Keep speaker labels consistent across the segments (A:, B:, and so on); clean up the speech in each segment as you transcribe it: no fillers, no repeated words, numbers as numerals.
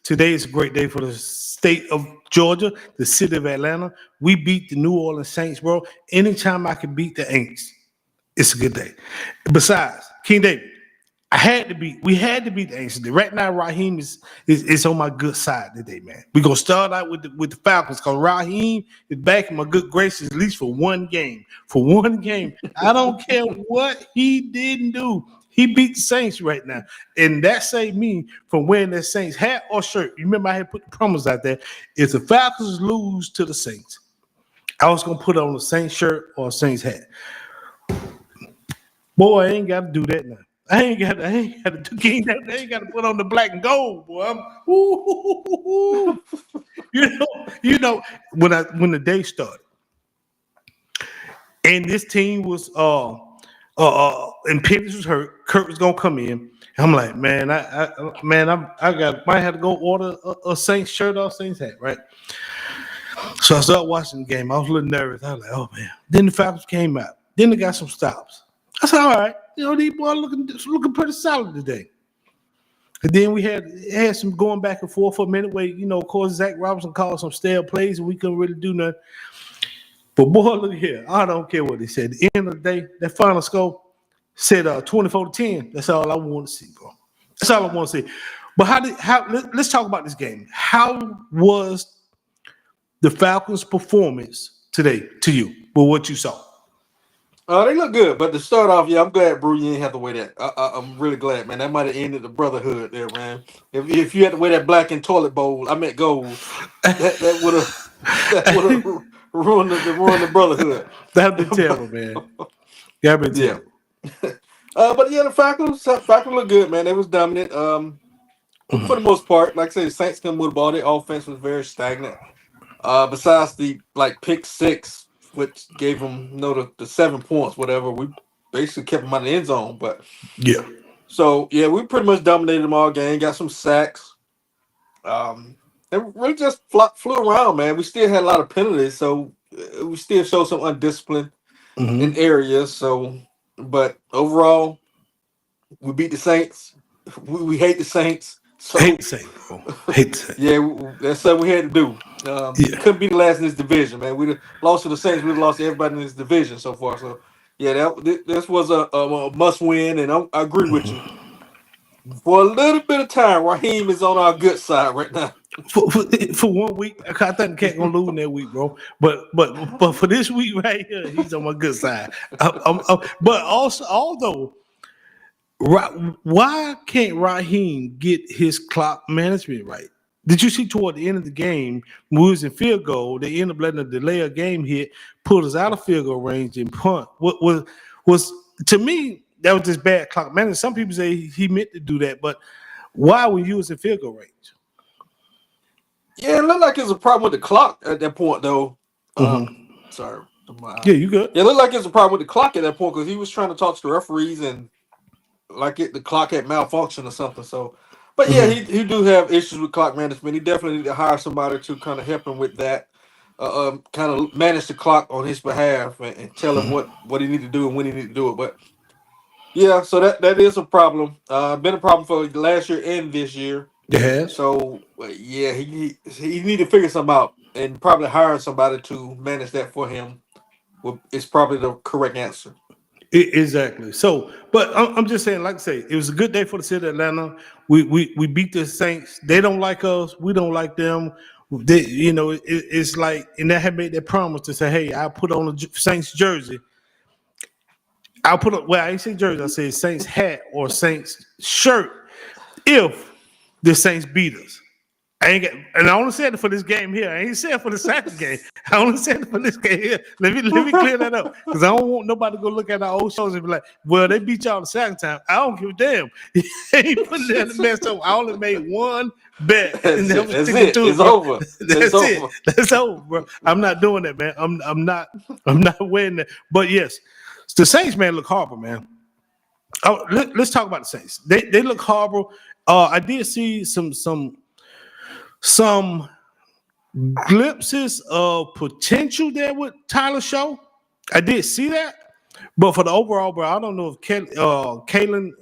A: Today is a great day for the state of Georgia, the city of Atlanta. We beat the New Orleans Saints, bro. Anytime I can beat the Aints, it's a good day. Besides, King David, we had to beat the Aints today. Right now, Raheem is on my good side today, man. We're gonna start out with the Falcons because Raheem is back in my good graces at least for one game. For one game. I don't care what he didn't do. He beat the Saints right now. And that saved me from wearing that Saints hat or shirt. You remember I had put the promos out there. If the Falcons lose to the Saints, I was going to put on a Saints shirt or a Saints hat. Boy, I ain't got to do that now. I ain't got to put on the black and gold, boy. You know, when the day started, and this team was and Peters was hurt. Kurt was gonna come in. I'm like, man, I might have to go order a Saints shirt or a Saints hat, right? So I started watching the game. I was a little nervous. I was like, oh man. Then the Falcons came out. Then they got some stops. I said, all right, these boys looking pretty solid today. And then we had some going back and forth for a minute where, of course, Zach Robinson called some stale plays and we couldn't really do nothing. But boy, look here. I don't care what they said. At the end of the day, that final score said 24-10. That's all I want to see, bro. That's all I want to see. But let's talk about this game. How was the Falcons' performance today to you with what you saw?
B: They look good, but to start off, I'm glad, Brew, you didn't have to wear that. I'm really glad, man. That might have ended the brotherhood there, man. If you had to wear that black and toilet bowl, I meant gold, that would have ruined the brotherhood.
A: That'd be terrible, man. That'd be terrible.
B: But yeah, the Falcons look good, man. They was dominant. For the most part, like I said, the Saints come with the ball. Their offense was very stagnant. Besides the pick six, which gave them the 7 points, whatever. We basically kept them out of the end zone, but
A: yeah.
B: So yeah, we pretty much dominated them all game. Got some sacks. And really just flew around, man. We still had a lot of penalties, so we still showed some undiscipline in areas. So, but overall, we beat the Saints. We hate the Saints. So,
A: hate the Saints, bro. Hate the Saints.
B: Yeah, that's what we had to do. Couldn't be the last in this division, man. We'd have lost to the Saints. We'd have lost to everybody in this division so far. So, yeah, this was a must win, and I agree with you. For a little bit of time, Raheem is on our good side right now.
A: For 1 week, I think the cat gonna lose that week, bro. But for this week right here, he's on my good side. But also, although, why can't Raheem get his clock management right? Did you see toward the end of the game, when we was in field goal, they ended up letting a delay of game hit, pulled us out of field goal range and punt. What was to me, that was just bad clock management. Some people say he meant to do that, but why were you in field goal range?
B: Yeah, it looked like it was a problem with the clock at that point, though. Sorry.
A: Yeah, you good.
B: Yeah, it looked like it was a problem with the clock at that point because he was trying to talk to the referees and the clock had malfunctioned or something. So, but yeah, he do have issues with clock management. He definitely need to hire somebody to kind of help him with that. Kind of manage the clock on his behalf and tell him what he need to do and when he need to do it. But yeah, so that is a problem. Been a problem for last year and this year.
A: Yeah.
B: So yeah, he need to figure something out and probably hire somebody to manage that for him. It's probably the correct answer.
A: Exactly. So, but I'm just saying, like I say, it was a good day for the city of Atlanta. We beat the Saints. They don't like us. We don't like them. They, it's like, and they had made that promise to say, hey, I'll put on a Saints jersey. I didn't say jersey. I said Saints hat or Saints shirt if the Saints beat us. And I only said it for this game here. I ain't said it for the second game. I only said it for this game here. Let me clear that up because I don't want nobody to go look at our old shows and be like, "Well, they beat y'all the second time." I don't give a damn. He ain't putting that in the mess up. I only made one bet.
B: That's it. It's over.
A: That's it. That's over, bro. I'm not doing that, man. I'm not wearing that. But yes, the Saints, man, look horrible, man. Let's talk about the Saints. They look horrible. I did see some glimpses of potential there with Tyler Show. I did see that, but for the overall, bro, I don't know if Kalen,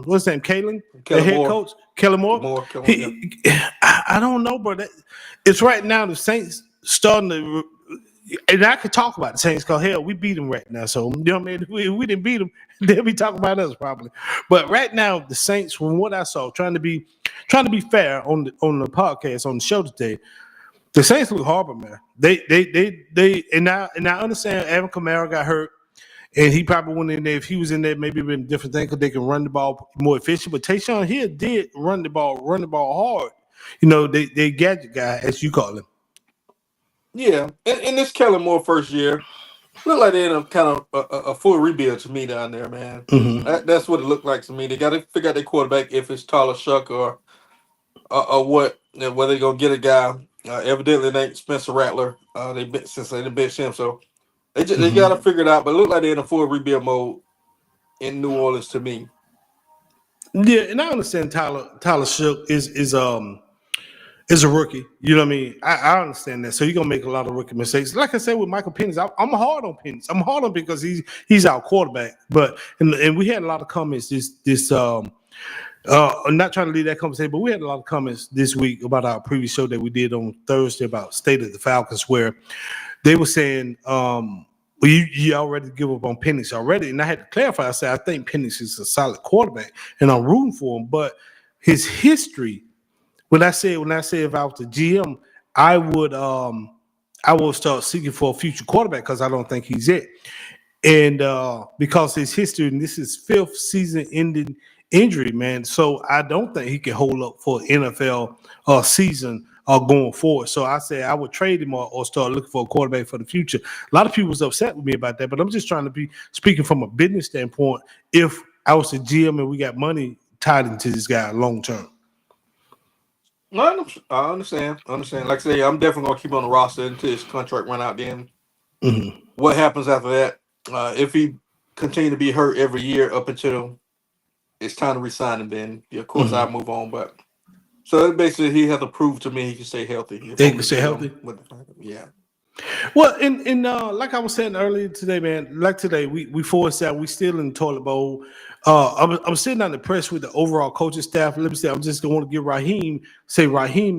A: what's his name, Kalen, the head coach, Kellen Moore. I I don't know, bro. It's right now the Saints starting to, and I could talk about the Saints because hell, we beat them right now. So you know what I mean? If we didn't beat them, they'll be talking about us probably. But right now, the Saints, from what I saw, trying to be fair on the podcast on the show today, the Saints look horrible, man. They and I understand Alvin Kamara got hurt. And he probably went in there. If he was in there, maybe it'd been a different thing because they can run the ball more efficient. But Taysom Hill did run the ball hard. You know, they gadget guy, as you call him.
B: Yeah, and this Kellen Moore first year looked like they in a kind of a full rebuild to me down there, man.
A: Mm-hmm.
B: That's what it looked like to me. They got to figure out their quarterback if it's Tyler Shuck or what, whether they're gonna get a guy. Evidently, they ain't Spencer Rattler. They benched him, so they got to figure it out. But it looked like they're in a full rebuild mode in New Orleans to me.
A: Yeah, and I understand Tyler Shook is a rookie. You know what I mean? I understand that. So you're gonna make a lot of rookie mistakes. Like I said with Michael Penix, I'm hard on Penix. I'm hard on because he's our quarterback. But and we had a lot of comments I'm not trying to leave that conversation, but we had a lot of comments this week about our previous show that we did on Thursday about State of the Falcons, where they were saying, well, you already give up on Penix already. And I had to clarify. I said, I think Penix is a solid quarterback, and I'm rooting for him. But his history, when I say if I was the GM, I would start seeking for a future quarterback because I don't think he's it. And because his history, and this is 5th season-ending injury, man. So I don't think he can hold up for NFL season going forward. So I say I would trade him or start looking for a quarterback for the future. A lot of people was upset with me about that, but I'm just trying to be speaking from a business standpoint. If I was a GM and we got money tied into this guy long term.
B: No, I understand. Like I say, I'm definitely gonna keep on the roster until his contract run out. Then what happens after that? If he continue to be hurt every year up until it's time to resign him, then of course I'll move on. But so basically, he has to prove to me he can stay healthy.
A: They can stay healthy.
B: Yeah.
A: Well, in like I was saying earlier today, man. Like today, we forced out. We still in the toilet bowl. I'm still not impressed with the overall coaching staff. Let me say, I'm just going to give Raheem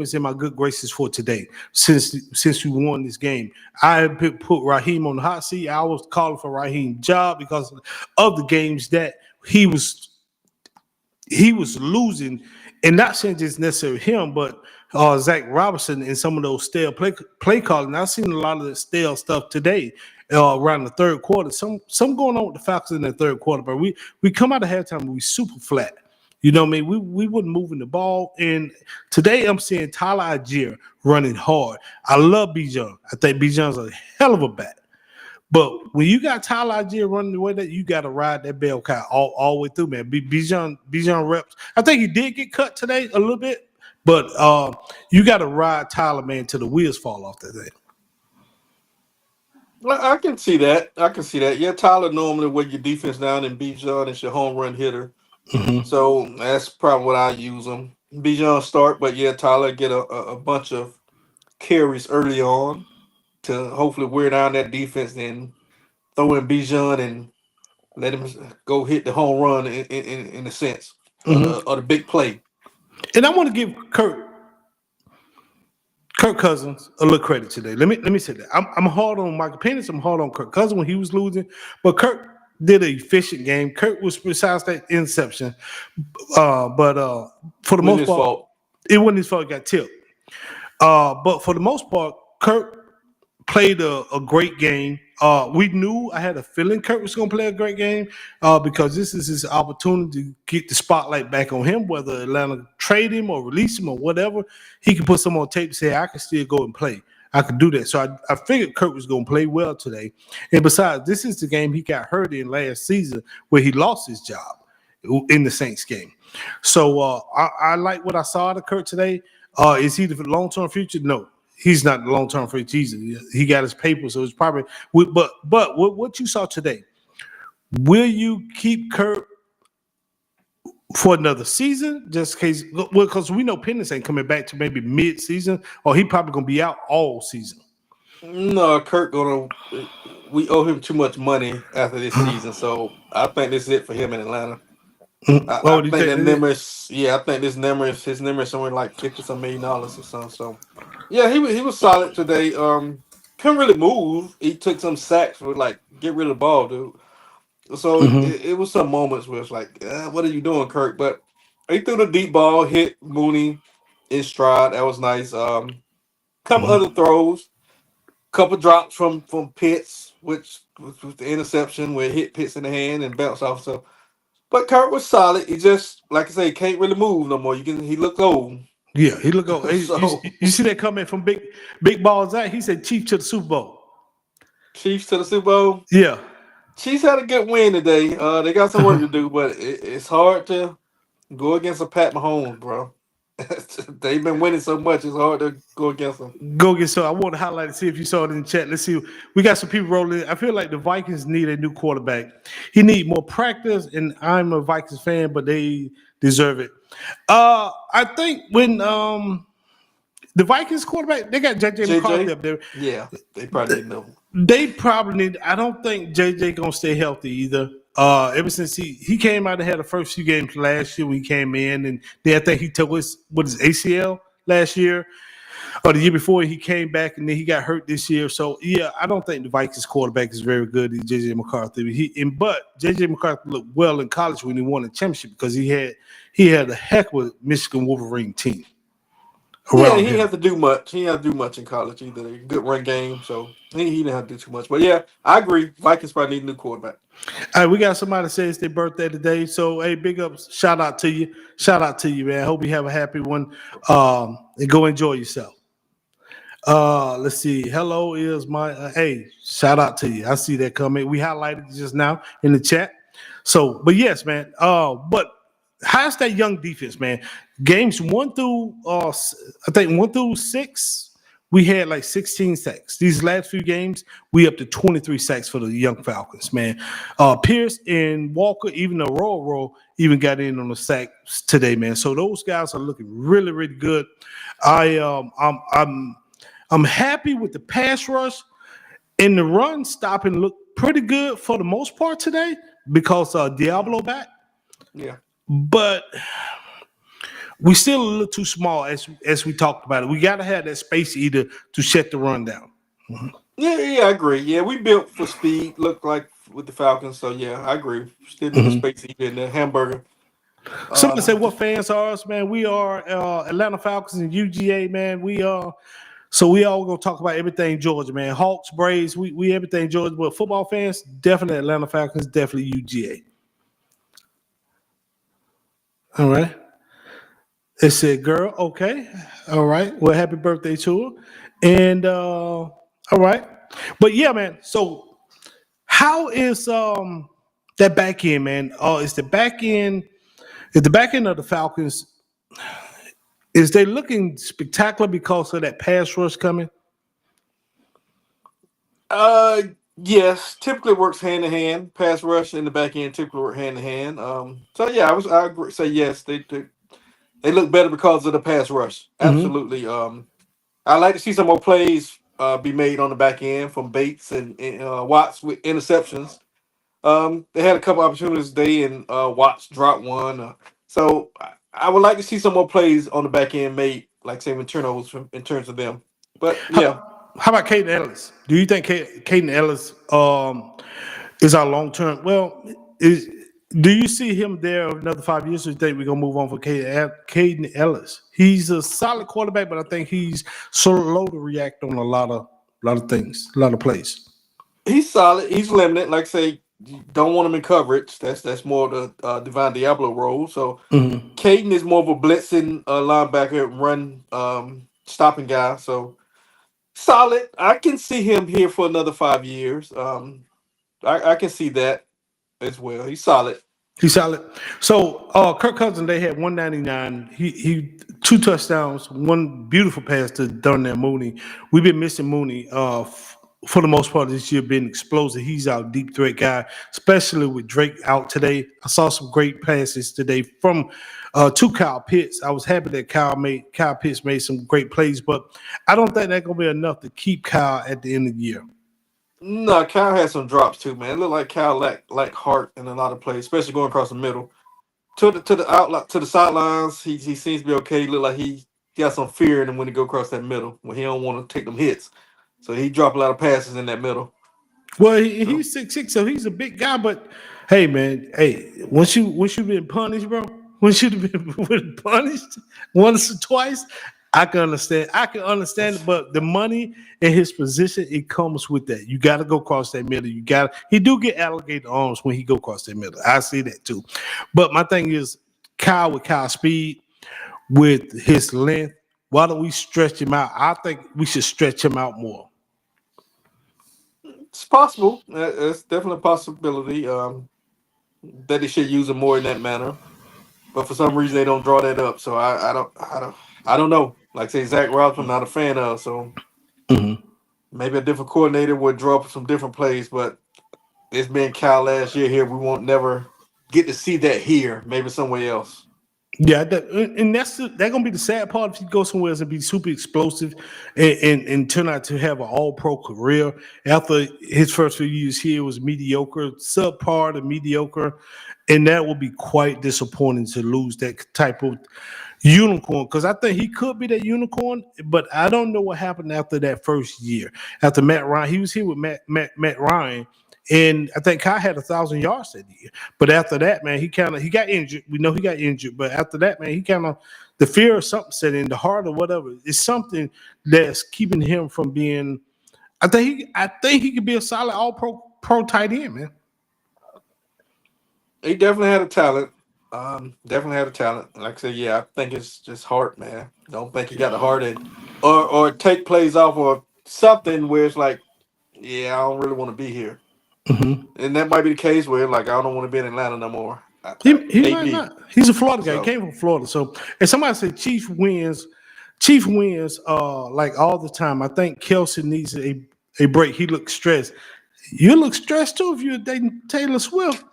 A: is in my good graces for today. Since we won this game, I put Raheem on the hot seat. I was calling for Raheem's job because of the games that he was losing, and not saying just necessarily him, but Zach Robinson and some of those stale play calling. I've seen a lot of the stale stuff today around the third quarter. Some going on with the Falcons in the third quarter, but we come out of halftime and we super flat. You know what I mean? We wasn't moving the ball, and today I'm seeing Tyler Algier running hard. I love Bijan. I think Bijan's a hell of a bat. But when you got Tyler Algier running the way that you got to ride that bell cow all the way through, man. Bijan reps. I think he did get cut today a little bit, but you got to ride Tyler, man, till the wheels fall off that thing.
B: I can see that. Yeah, Tyler normally weigh your defense down, and Bijan is your home run hitter. So that's probably what I use him. Bijan start, but yeah, Tyler get a bunch of carries early on to hopefully wear down that defense, then throw in Bijan and let him go hit the home run in a sense, or the big play.
A: And I want to give Kirk Cousins a little credit today. Let me say that. I'm hard on Michael Penix. I'm hard on Kirk Cousins when he was losing, but Kirk did an efficient game. Kirk was, besides that interception, but for the most part, it wasn't his fault. He got tipped. But for the most part, Kirk played a great game. We knew, I had a feeling Kirk was going to play a great game because this is his opportunity to get the spotlight back on him, whether Atlanta trade him or release him or whatever. He can put some on tape to say, I can still go and play. I could do that. So I figured Kirk was going to play well today. And besides, this is the game he got hurt in last season where he lost his job in the Saints game. So I like what I saw out of Kirk today. Is he the long-term future? No. He's not the long-term future. He got his paper, so it's probably. But what you saw today, will you keep Kirk for another season, just in case? Well, because we know Penix ain't coming back to maybe mid-season, or he probably gonna be out all season.
B: No, Kirk we owe him too much money after this season, so I think this is it for him in Atlanta. I
A: Oh, do you
B: think
A: think
B: that
A: that is?
B: I think his number is somewhere like $50 some million or something. So yeah, he was solid today. Couldn't really move. He took some sacks for like get rid of the ball, dude. So
A: Mm-hmm.
B: it was some moments where it's like, what are you doing, Kirk? But he threw the deep ball, hit Mooney in stride. That was nice. Couple other throws, couple drops from Pitts, which was the interception where it hit Pitts in the hand and bounced off. So, but Kirk was solid. He just, like I say, he can't really move no more. He looked old.
A: Yeah, he look. Oh,
B: So
A: you see that comment from Big Balls out? He said Chief to the Super Bowl.
B: Chiefs to the Super Bowl.
A: Yeah.
B: Chiefs had a good win today. They got some work to do, but it's hard to go against a Pat Mahomes, bro. They've been winning so much; it's hard to go against them.
A: Go get so. I want to highlight it. See if you saw it in the chat. Let's see. We got some people rolling. I feel like the Vikings need a new quarterback. He need more practice, and I'm a Vikings fan, but they deserve it. I think when the Vikings quarterback, they got JJ McCarthy
B: JJ,
A: up there.
B: yeah, they probably didn't know.
A: They probably need. I don't think JJ gonna stay healthy either. Ever since he came out and had the first few games last year when he came in, and then I think he took his ACL last year or the year before. He came back and then he got hurt this year. So yeah, I don't think the Vikings quarterback is very good. JJ McCarthy. But JJ McCarthy looked well in college when he won the championship because he had a heck of a Michigan Wolverine team
B: Yeah, he
A: around
B: didn't
A: him.
B: have to do much. He didn't have to do much in college either. A good run game, so he didn't have to do too much. But yeah, I agree. Vikings probably need a new quarterback.
A: All right, we got somebody that says their birthday today. So, hey, big ups. Shout out to you. Shout out to you, man. Hope you have a happy one. And go enjoy yourself. Let's see. Hello is my hey, shout out to you. I see that comment. We highlighted it just now in the chat. So, but yes, man. But how's that young defense, man? Games 1 through I think 1 through 6. We had like 16 sacks. These last few games, we up to 23 sacks for the young Falcons, man. Pierce and Walker, even the Roll, even got in on the sack today, man. So those guys are looking really, really good. I'm happy with the pass rush and the run stopping looked pretty good for the most part today because Diablo back.
B: Yeah.
A: But we still a little too small as we talked about it. We got to have that space either to shut the run down.
B: Yeah, I agree. Yeah, we built for speed, look like with the Falcons. So yeah, I agree. Still need a space to eat in the hamburger.
A: Somebody say what fans are us, man. We are Atlanta Falcons and UGA, man. We are. So we all gonna talk about everything Georgia, man. Hawks, Braves, we everything Georgia. But football fans, definitely Atlanta Falcons, definitely UGA. All right. It said, girl, okay. All right. Well, happy birthday to her. And all right. But yeah, man. So how is that back end, man? Is the back end of the Falcons, is they looking spectacular because of that pass rush coming?
B: Uh, yes, typically works hand in hand. Pass rush in the back end typically work hand in hand. So yeah, I agree. Say yes, they look better because of the pass rush.
A: Mm-hmm.
B: Absolutely. I like to see some more plays be made on the back end from Bates and Watts with interceptions. They had a couple opportunities today, and Watts dropped one. So I would like to see some more plays on the back end made, like say, with turnovers in terms of them. But yeah,
A: How about Caden Ellis? Do you think Caden Ellis is our long term? Well, do you see him there another 5 years? Or do you think we're gonna move on for Caden Ellis? He's a solid quarterback, but I think he's slow to react on a lot of things, a lot of plays.
B: he's solid. He's limited. Like say, you don't want him in coverage. That's more the Divine Diablo role. So
A: Mm-hmm.
B: Caden is more of a blitzing linebacker, run stopping guy. So solid. I can see him here for another 5 years. I can see that as well. He's solid.
A: He's solid. So Kirk Cousins, they had 199. He 2 touchdowns, one beautiful pass to Darnell Mooney. We've been missing Mooney for the most part this year, being explosive. He's our deep threat guy, especially with Drake out today. I saw some great passes today from to Kyle Pitts. I was happy that Kyle Pitts made some great plays, but I don't think that's gonna be enough to keep Kyle at the end of the year.
B: No, Kyle had some drops too, man. It looked like Kyle lacked heart in a lot of plays, especially going across the middle. the outlet to the sidelines. He seems to be okay. He look like he got some fear in him when he go across that middle when he don't want to take them hits. So he dropped a lot of passes in that middle.
A: Well,
B: So
A: he's 6'6", so he's a big guy. But hey, man, hey, once you been punished, bro, once you've been punished once or twice, I can understand. I can understand it, but the money in his position, it comes with that. You got to go across that middle. He do get alligator arms when he go across that middle. I see that too. But my thing is, Kyle speed with his length. Why don't we stretch him out? I think we should stretch him out more.
B: it's possible. It's definitely a possibility that they should use him more in that manner. But for some reason they don't draw that up. So I don't know. Like say Zach Robinson, I'm not a fan of. So
A: Mhm.
B: maybe a different coordinator would draw up some different plays. But it's been Cal last year here. We won't never get to see that here. Maybe somewhere else.
A: Yeah, and that's gonna be the sad part if he goes somewhere else and be super explosive and turn out to have an all-pro career. After his first few years here was mediocre, subpar to mediocre, and that will be quite disappointing to lose that type of unicorn. Because I think he could be that unicorn, but I don't know what happened after that first year. After Matt Ryan, he was here with Matt Ryan. And I think Kai had 1,000 yards that year. But after that, man, he got injured. We know he got injured. But after that, man, the fear of something set in, the heart or whatever. It's something that's keeping him from being. I think he could be a solid all pro tight end, man.
B: He definitely had a talent. Definitely had a talent. Like I said, yeah, I think it's just heart, man. Don't think he got the heart in, or take plays off or something where it's like, yeah, I don't really want to be here.
A: Mm-hmm.
B: And that might be the case where like I don't want to be in Atlanta no more.
A: He might
B: Maybe.
A: not. He's a Florida guy.
B: So
A: He came from Florida. So if somebody said Chief wins like all the time. I think Kelsey needs a break. He looks stressed. You look stressed too if you're dating Taylor Swift.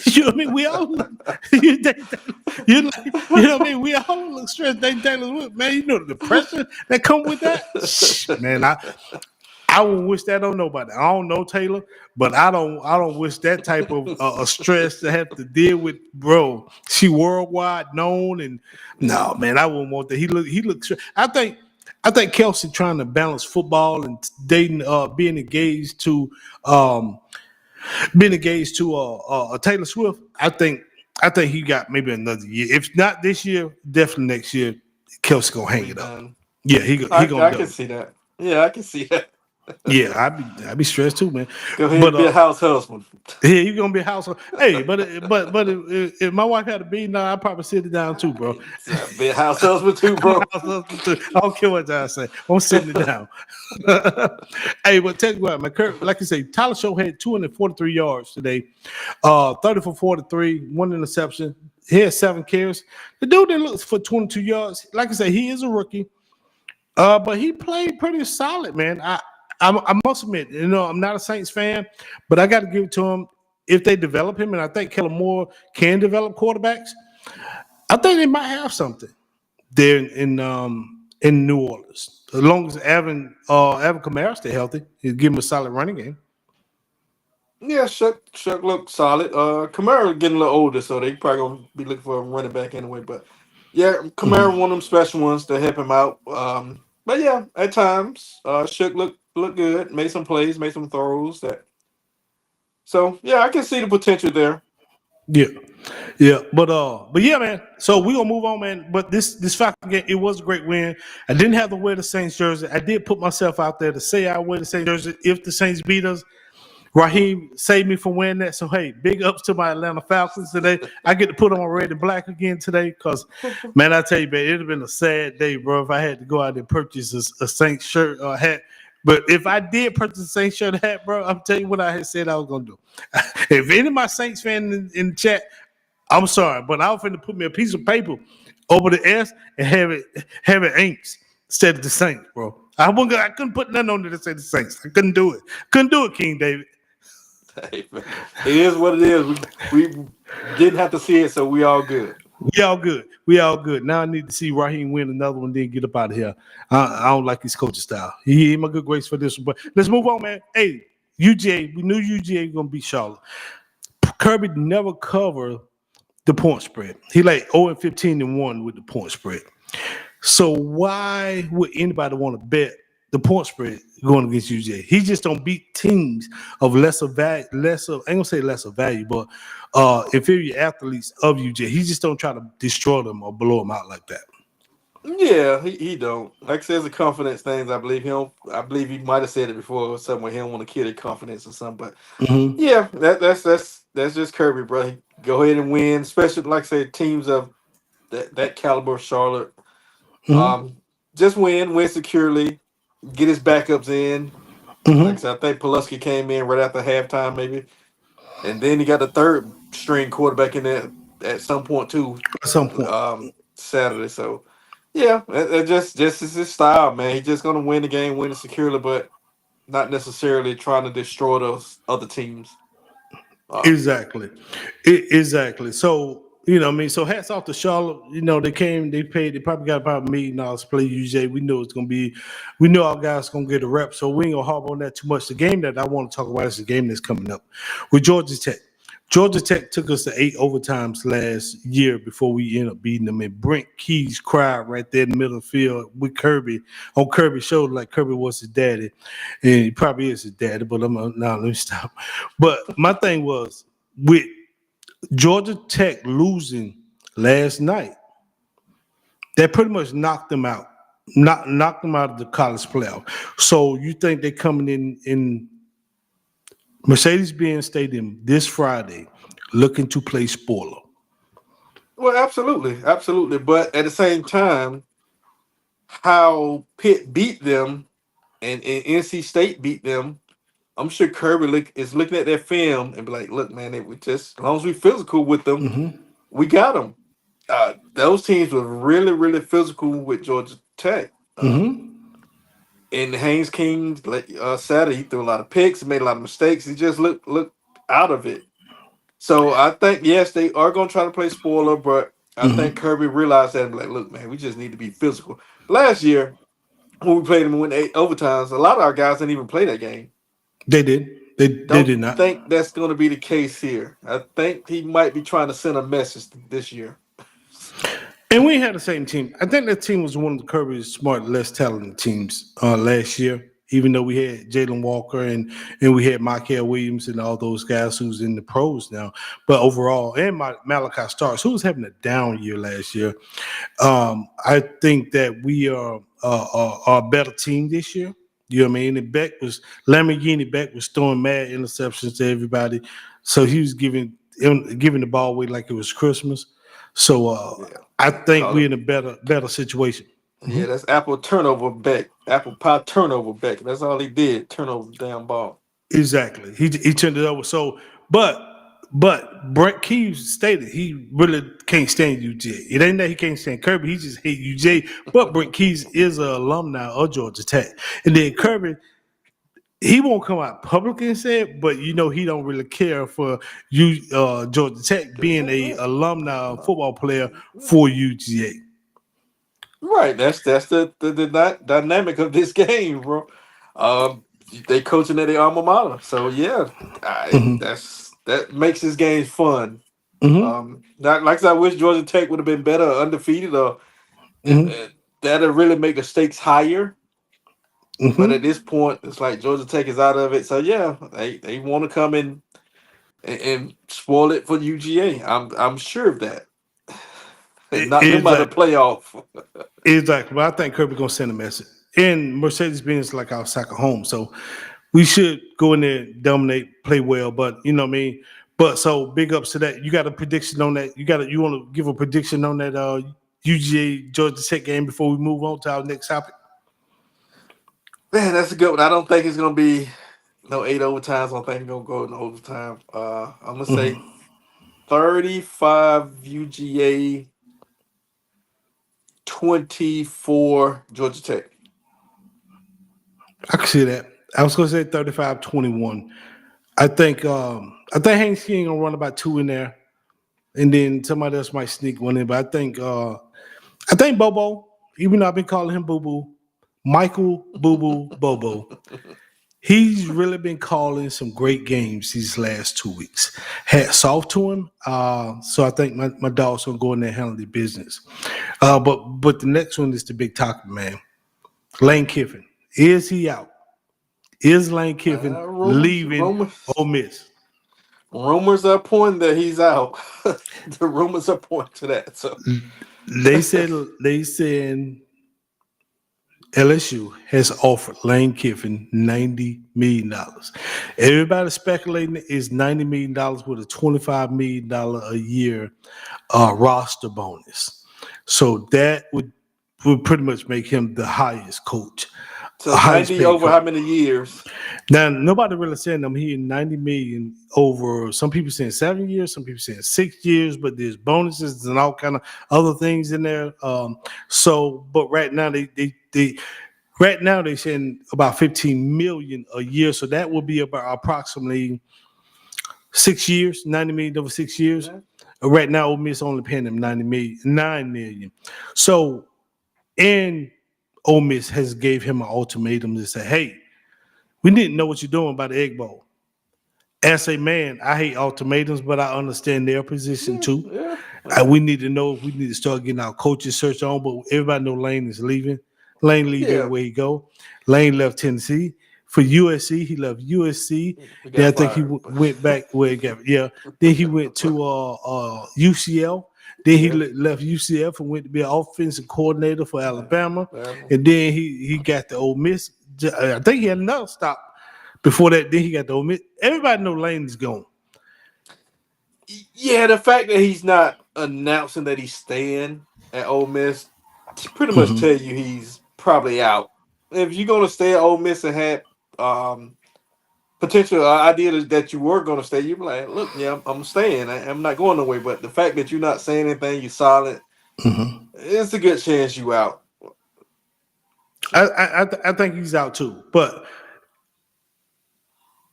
A: You know what I mean? We all you know what I mean? We all look stressed dating Taylor Swift. Man, you know the pressure that come with that. Man, I wouldn't wish that on nobody. I don't know Taylor, but I don't wish that type of stress to have to deal with, bro. She worldwide known, and no, man, I wouldn't want that. He looks. I think Kelsey trying to balance football and dating, being engaged to Taylor Swift. I think he got maybe another year. If not this year, definitely next year. Kelsey gonna hang it up. Yeah, he gonna.
B: I can see that. Yeah, I can see that.
A: Yeah, I'd be stressed too, man.
B: Go ahead and be a house husband.
A: Yeah, you gonna be a household. Hey, but if my wife had a beat now, I'd probably sit it down too, bro.
B: Be a house husband too, bro.
A: I don't care what y'all say. I'm sitting it down. Hey, but tell you what, man, like you say, Tyler Show had 243 yards today, 30 for 43, one interception. He had 7 carries. The dude that looks for 22 yards, like I say, he is a rookie, but he played pretty solid, man. I must admit, I'm not a Saints fan, but I got to give it to him. If they develop him, and I think Kellen Moore can develop quarterbacks, I think they might have something there in New Orleans. As long as Alvin Kamara stay healthy, he'll give him a solid running game.
B: Yeah, Shuck looked solid. Kamara getting a little older, so they probably gonna be looking for a running back anyway. But yeah, Kamara one of them special ones to help him out. But yeah, at times, Shuck looked good, made some plays, made some throws. So yeah, I can see the potential there.
A: Yeah, but yeah, man. So we gonna move on, man. But this Falcon game, it was a great win. I didn't have to wear the Saints jersey. I did put myself out there to say I wear the Saints jersey if the Saints beat us. Raheem saved me from wearing that. So, hey, big ups to my Atlanta Falcons today. I get to put on red and black again today because, man, I tell you, man, it would have been a sad day, bro, if I had to go out and purchase a Saints shirt or hat. But if I did purchase a Saints shirt or hat, bro, I'm telling you what I had said I was going to do. If any of my Saints fans in the chat, I'm sorry, but I was finna put me a piece of paper over the S and have it inks instead of the Saints, bro. I couldn't put nothing on there to say the Saints. I couldn't do it, King David.
B: Hey, man, it is what it is. We didn't have to see it, so we all good.
A: We all good. Now I need to see Raheem win another one, then get up out of here. I don't like his coaching style. He ain't my good grace for this one. But let's move on, man. Hey, UGA, we knew UGA was gonna beat Charlotte. Kirby never covered the point spread. He like 0-15-1 with the point spread. So why would anybody want to bet the point spread going against UJ? He just don't beat teams of lesser value, I ain't gonna say lesser value, but inferior athletes of UJ. He just don't try to destroy them or blow them out like that.
B: Yeah, he don't. Like I said, it's a confidence thing. I believe he don't. I believe he might have said it before or something where he don't want to kill their confidence or something. But
A: Mm-hmm.
B: yeah, that's just Kirby, bro. He go ahead and win, especially like I said, teams of that caliber of Charlotte.
A: Mm-hmm.
B: Just win securely, get his backups in. Like I
A: Mm-hmm.
B: said, I think Pulaski came in right after halftime, maybe, and then he got the third string quarterback in there at some point too.
A: At some point.
B: Saturday. So yeah, it just is his style, man. He's just gonna win the game, win it securely, but not necessarily trying to destroy those other teams.
A: Exactly. Exactly. So, you know what I mean? So hats off to Charlotte. You know, they came, they paid, they probably got about $1 million to play UJ. We know it's gonna be, we know our guys gonna get a rep, so we ain't gonna harp on that too much. The game that I want to talk about is the game that's coming up with Georgia Tech. Georgia Tech took us to 8 overtimes last year before we ended up beating them. And Brent Keys cried right there in the middle of the field with Kirby on Kirby's shoulder, like Kirby was his daddy. And he probably is his daddy, but let me stop. But my thing was with Georgia Tech losing last night, that pretty much knocked them out. Knocked them out of the college playoff. So you think they're coming in Mercedes-Benz Stadium this Friday looking to play spoiler?
B: Well, absolutely. But at the same time, how Pitt beat them and NC State beat them, I'm sure Kirby is looking at that film and be like, "Look, man, we just as long as we physical with them,
A: Mm-hmm.
B: we got them." Those teams were really physical with Georgia Tech.
A: Mm-hmm.
B: And Haynes King, Saturday, he threw a lot of picks, made a lot of mistakes. He just looked out of it. So I think yes, they are going to try to play spoiler, but I think
A: Mm-hmm.
B: Kirby realized that and be like, look, man, we just need to be physical. Last year when we played them and went 8 overtimes, a lot of our guys didn't even play that game.
A: They did. They
B: Don't
A: did not.
B: think that's going to be the case here. I think he might be trying to send a message this year.
A: And we had the same team. I think that team was one of the Kirby's smart, less talented teams last year. Even though we had Jalen Walker and we had Michael Williams and all those guys who's in the pros now, but overall, and Malachi Starks, who was having a down year last year, I think that we are a better team this year. You know what I mean? And Lamborghini Beck was throwing mad interceptions to everybody, so he was giving the ball away like it was Christmas. So
B: Yeah,
A: I think
B: call
A: we're
B: it.
A: in a better situation.
B: Yeah, that's Apple turnover back. Apple pie turnover back. That's all he did. Turn over the damn ball.
A: Exactly. He turned it over. So, but Brent Keys stated he really can't stand UJ. It ain't that he can't stand Kirby. He just hate UJ. But Brent Keys is an alumni of Georgia Tech, and then Kirby, he won't come out publicly and say it, but you know he don't really care for you, Georgia Tech being a alumni football player for UGA.
B: Right. That's the dynamic of this game, bro. Um, they coaching at the alma mater, so yeah,
A: Mm-hmm.
B: that makes this game fun.
A: Mm-hmm.
B: Not like I said, I wish Georgia Tech would have been better, undefeated, or
A: Mm-hmm.
B: that'd really make the stakes higher. But at
A: Mm-hmm.
B: this point, it's like Georgia Tech is out of it. So yeah, they want to come in and spoil it for UGA. I'm sure of that. And knock them out of the
A: Exactly.
B: playoff.
A: Exactly. But I think Kirby gonna send a message. And Mercedes Benz like our second home. So we should go in there, dominate, play well. But you know what I mean? But so big ups to that. You got a prediction on that? You want to give a prediction on that UGA Georgia Tech game before we move on to our next topic?
B: Man, that's a good one. I don't think it's gonna be no 8 overtimes. I don't think it's gonna go in overtime. I'm gonna say
A: Mm-hmm.
B: 35 UGA, 24 Georgia Tech.
A: I can see that. I was gonna say 35-21. I think Haynes King gonna run about 2 in there, and then somebody else might sneak one in. But I think Bobo, even though I've been calling him Boo Boo, Michael Boo Boo Bobo, He's really been calling some great games these last 2 weeks. Hats off to him. So I think my dog's gonna go in there and handle the business. But the next one is the big topic, man. Lane Kiffin. Is he out? Is Lane Kiffin leaving Ole Miss?
B: Rumors are pointing that he's out. The rumors are pointing to that. So
A: they said LSU has offered Lane Kiffin $90 million. Everybody speculating is $90 million with a $25 million a year roster bonus. So that would pretty much make him the highest coach.
B: So 90 over how many years?
A: Now nobody really saying I'm hearing 90 million over. Some people saying 7 years, some people saying 6 years, but there's bonuses and all kind of other things in there. But right now they're saying about 15 million a year, so that will be about approximately 6 years, 90 million over 6 years.
B: Yeah.
A: Right now, Ole Miss only paying them 9 million. So, and Ole Miss has gave him an ultimatum to say, hey, we didn't know what you're doing by the Egg Bowl. As a man, I hate ultimatums, but I understand their position too.
B: Yeah.
A: We need to know if we need to start getting our coaches search on, but everybody know Lane is leaving. Lane leave everywhere he go. Lane left Tennessee. For USC, he left USC. Then I think he went back where he got. Yeah. Then he went to UCL. Then he left UCF and went to be an offensive coordinator for Alabama. And then he got the Ole Miss. I think he had another stop before that. Then he got the Ole Miss. Everybody know Lane is gone.
B: Yeah, the fact that he's not announcing that he's staying at Ole Miss pretty much tell you he's probably out. If you're going to stay at Ole Miss and had potential idea that you were going to stay, you'd be like, look, yeah, I'm staying. I'm not going nowhere. But the fact that you're not saying anything, you're silent, it's a good chance you out.
A: I think he's out too. But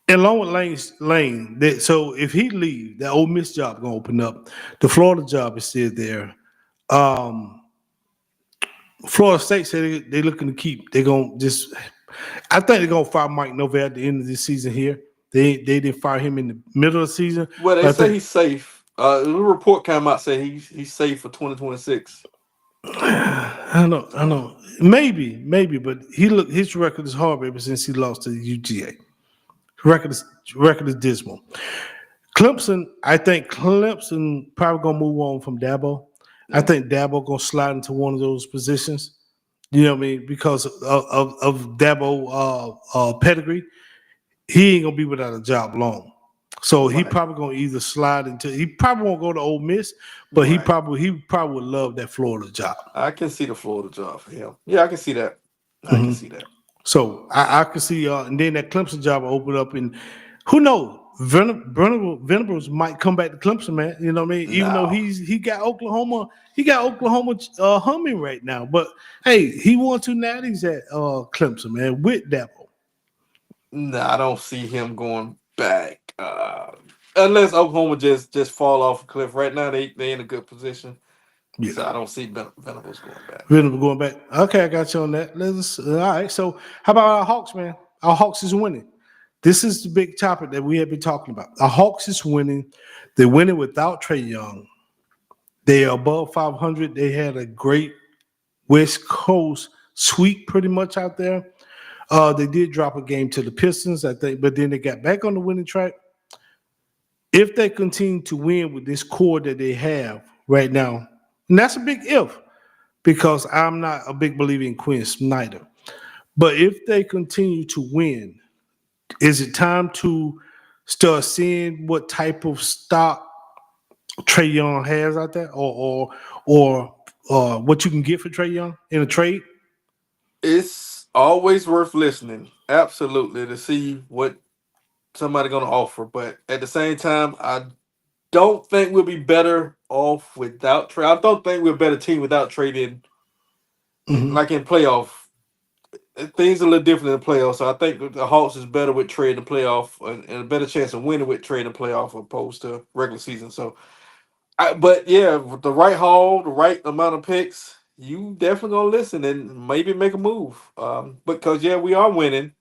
A: along with Lane, so if he leaves, that Ole Miss job going to open up. The Florida job is still there. Florida State said they're looking to keep. They're going to just – I think they're going to fire Mike Norvell at the end of this season here. They didn't fire him in the middle of the season.
B: Well, they say he's safe. A report came out saying he's safe for 2026.
A: I know. Maybe, but his record is horrible ever since he lost to the UGA. Record is dismal. Clemson, I think Clemson probably going to move on from Dabo. I think Dabo going to slide into one of those positions. You know what I mean? Because of Dabo pedigree, he ain't gonna be without a job long. So he probably gonna either slide into. He probably won't go to Ole Miss, but he probably would love that Florida job.
B: I can see the Florida job for him. Yeah, I can see that. I can see that.
A: So I can see, and then that Clemson job will open up, and who knows? Venables might come back to Clemson, man. You know what I mean? Even though he got Oklahoma humming right now. But hey, he won 2 natties at Clemson, man, with Dabo.
B: No, I don't see him going back. Unless Oklahoma just fall off a cliff. Right now they in a good position. Yeah. So I don't see Venables going back.
A: Venables going back. Okay, I got you on that. All right. So how about our Hawks, man? Our Hawks is winning. This is the big topic that we have been talking about. The Hawks is winning. They're winning without Trae Young. They are above 500. They had a great West Coast sweep pretty much out there. They did drop a game to the Pistons, I think, but then they got back on the winning track. If they continue to win with this core that they have right now, and that's a big if, because I'm not a big believer in Quinn Snyder. But if they continue to win, is it time to start seeing what type of stock Trae Young has out there, or what you can get for Trae Young in a trade?
B: It's always worth listening, absolutely, to see what somebody going to offer. But at the same time, I don't think we'll be better off without Trae. I don't think we're a better team without trading, like in playoff. Things are a little different in the playoffs, so I think the Hawks is better with Trae in the playoff and a better chance of winning with Trae in the playoff opposed to regular season. So, but yeah, with the right haul, the right amount of picks, you definitely gonna listen and maybe make a move. Because we are winning.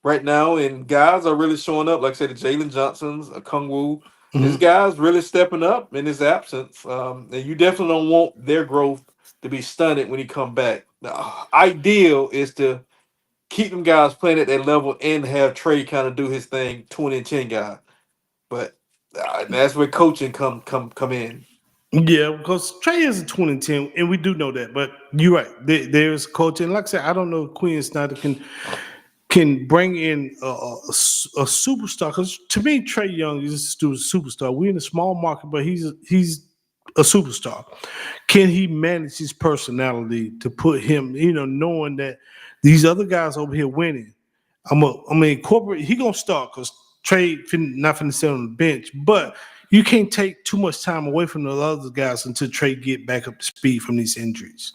B: right now, and guys are really showing up. Like I said, the Jalen Johnsons, Kung Wu. This
A: Mhm.
B: guy's really stepping up in his absence, and you definitely don't want their growth to be stunted when he come back. The ideal is to keep them guys playing at that level and have Trey kind of do his thing, 20-10 guy. But that's where coaching come in.
A: Yeah, because Trey is a 2010, and we do know that. But you're right. There's coaching. Like I said, I don't know if Quinn Snyder can bring in a superstar. Because to me, Trey Young is still a superstar. We're in a small market, but he's a superstar. Can he manage his personality to put him, knowing that these other guys over here winning? I'm gonna incorporate. He gonna start because Trey not finna sit on the bench, but you can't take too much time away from the other guys until Trey get back up to speed from these injuries.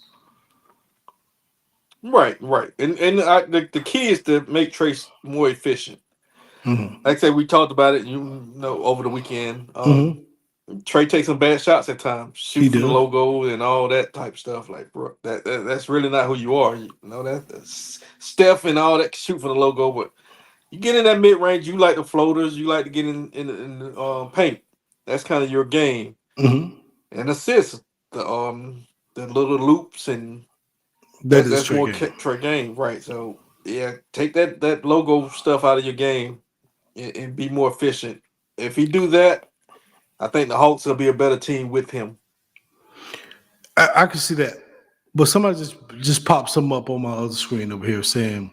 B: Right, and the key is to make Trey more efficient.
A: Mm-hmm.
B: Like I said, we talked about it, over the weekend.
A: Mm-hmm.
B: Trey takes some bad shots at times,
A: He
B: shoot for the
A: do.
B: logo and all that type stuff. Like, bro, that's really not who you are. That's Steph and all that shoot for the logo, but you get in that mid range. You like the floaters. You like to get in the paint. That's kind of your game.
A: Mm-hmm.
B: And assists, the little loops, and
A: That is
B: that's
A: Trey
B: more
A: game.
B: Trey game, right? So yeah, take that logo stuff out of your game and be more efficient. If he do that, I think the Hawks will be a better team with him.
A: I can see that, but somebody just popped something up on my other screen over here saying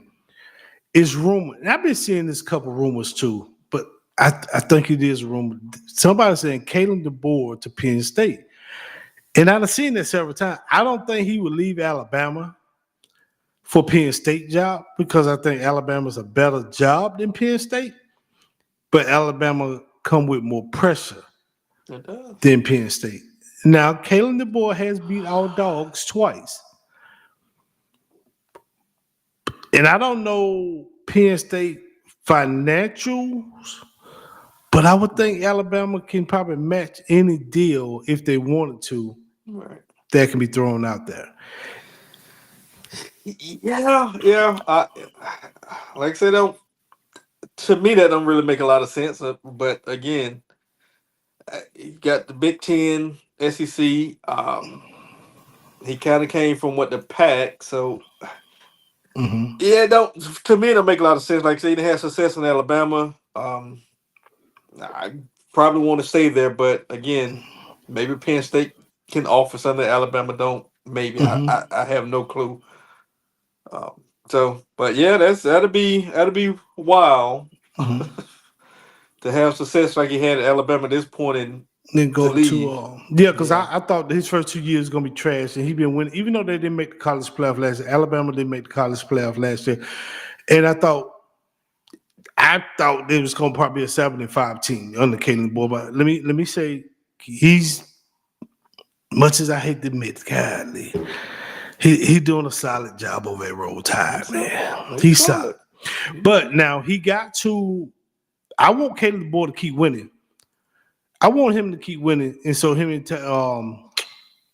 A: it's rumor. And I've been seeing this couple rumors too, but I think it is a rumor. Somebody saying Kalen DeBoer to Penn State. And I've seen that several times. I don't think he would leave Alabama for Penn State job because I think Alabama's a better job than Penn State, but Alabama come with more pressure
B: It does.
A: than Penn State. Now, Kalen DeBoer has beat our dogs twice. And I don't know Penn State financials, but I would think Alabama can probably match any deal if they wanted to
B: Right.
A: that can be thrown out there.
B: Yeah. Like I said, to me, that don't really make a lot of sense. But again, you got the Big Ten, SEC. He kind of came from the Pac, so
A: Mm-hmm.
B: yeah, don't to me it don't make a lot of sense. Like I said, he had success in Alabama. I probably want to stay there, but again, maybe Penn State can offer something that Alabama don't. Maybe
A: Mm-hmm.
B: I have no clue. But yeah, that'll be wild
A: Mm-hmm.
B: to have success like he had at Alabama at this point and
A: Then
B: to
A: go
B: leave.
A: to because
B: Yeah.
A: I thought his first 2 years gonna be trash, and he been winning. Even though they didn't make the college playoff last year, Alabama didn't make the college playoff last year, and I thought it was gonna probably be a 7-5 team under Kalen Boy. But let me say, he's much as I hate to admit, godly, he doing a solid job over at Roll Tide, man. He's solid. But now he got to. I want Kalen Boy to keep winning. I want him to keep winning, and so him and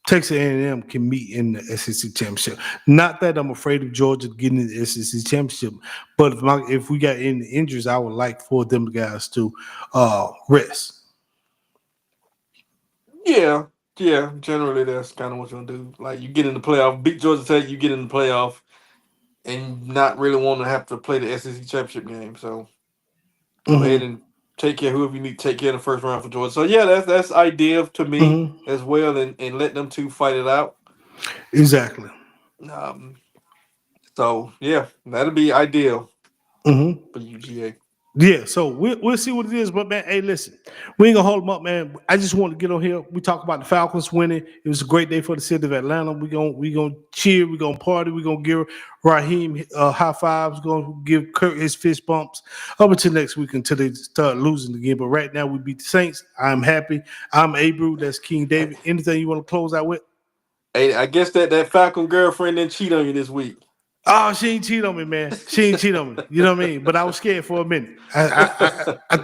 A: Texas A&M can meet in the SEC championship. Not that I'm afraid of Georgia getting in the SEC championship, but if we got any injuries, I would like for them guys to rest.
B: Yeah. Generally, that's kind of what you're gonna do. Like you get in the playoff, beat Georgia Tech, you get in the playoff, and not really want to have to play the SEC championship game. So go ahead and take care of whoever you need to take care of in the first round for Georgia. So yeah, that's ideal to me as well, and let them two fight it out.
A: Exactly.
B: So yeah, that'll be ideal for UGA.
A: Yeah, so we'll see what it is. But man, hey, listen, we ain't gonna hold them up, man. I just want to get on here. We talk about the Falcons winning. It was a great day for the city of Atlanta. We gonna cheer. We gonna party. We gonna give Raheem high fives. Gonna give Kurt his fist bumps. Up until next week until they start losing again. But right now we beat the Saints. I'm happy. I'm Abru. That's King David. Anything you want to close out with?
B: Hey, I guess that Falcon girlfriend didn't cheat on you this week.
A: Oh, she ain't cheat on me, man. She ain't cheat on me. You know what I mean? But I was scared for a minute. I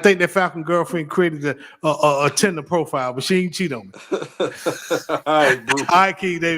A: think that Falcon girlfriend created a Tinder profile, but she ain't cheat on me.
B: All right, bro.
A: All right, King David.